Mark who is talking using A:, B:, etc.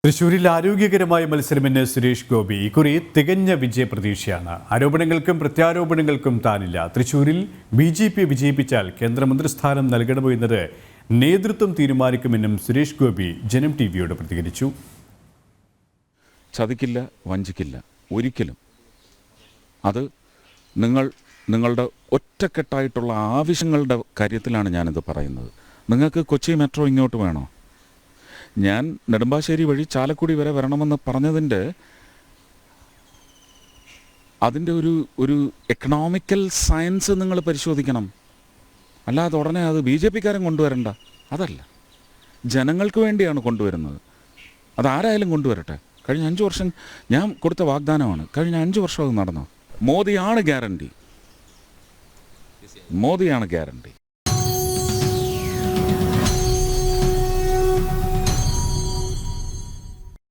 A: തൃശൂരിൽ ആരോഗ്യകരമായ മത്സരമെന്ന് സുരേഷ് ഗോപി ഇക്കുറി തികഞ്ഞ വിജയപ്രതീക്ഷയാണ്. ആരോപണങ്ങൾക്കും പ്രത്യാരോപണങ്ങൾക്കും താനില്ല. തൃശൂരിൽ BJP വിജയിപ്പിച്ചാൽ കേന്ദ്രമന്ത്രിസ്ഥാനം നൽകണമോ എന്നത് നേതൃത്വം തീരുമാനിക്കുമെന്നും സുരേഷ് ഗോപി ജനം ടിവിയോട് പ്രതികരിച്ചു.
B: ചതിക്കില്ല, വഞ്ചിക്കില്ല, ഒരിക്കലും. അത് നിങ്ങളുടെ ഒറ്റക്കെട്ടായിട്ടുള്ള ആവശ്യങ്ങളുടെ കാര്യത്തിലാണ് ഞാനിത് പറയുന്നത്. നിങ്ങൾക്ക് കൊച്ചി മെട്രോ ഇങ്ങോട്ട് വേണോ? ഞാൻ നെടുമ്പാശ്ശേരി വഴി ചാലക്കുടി വരെ വരണമെന്ന് പറഞ്ഞതിൻ്റെ അതിൻ്റെ ഒരു എക്കണോമിക്കൽ സയൻസ് നിങ്ങൾ പരിശോധിക്കണം. അല്ലാതെ ഉടനെ അത് BJP-കാരൻ കൊണ്ടുവരണ്ട. അതല്ല, ജനങ്ങൾക്ക് വേണ്ടിയാണ് കൊണ്ടുവരുന്നത്. അതാരായാലും കൊണ്ടുവരട്ടെ. കഴിഞ്ഞ 5 വർഷം ഞാൻ കൊടുത്ത വാഗ്ദാനമാണ്. കഴിഞ്ഞ 5 വർഷം അത് നടന്നു. മോദിയാണ് ഗ്യാരണ്ടി.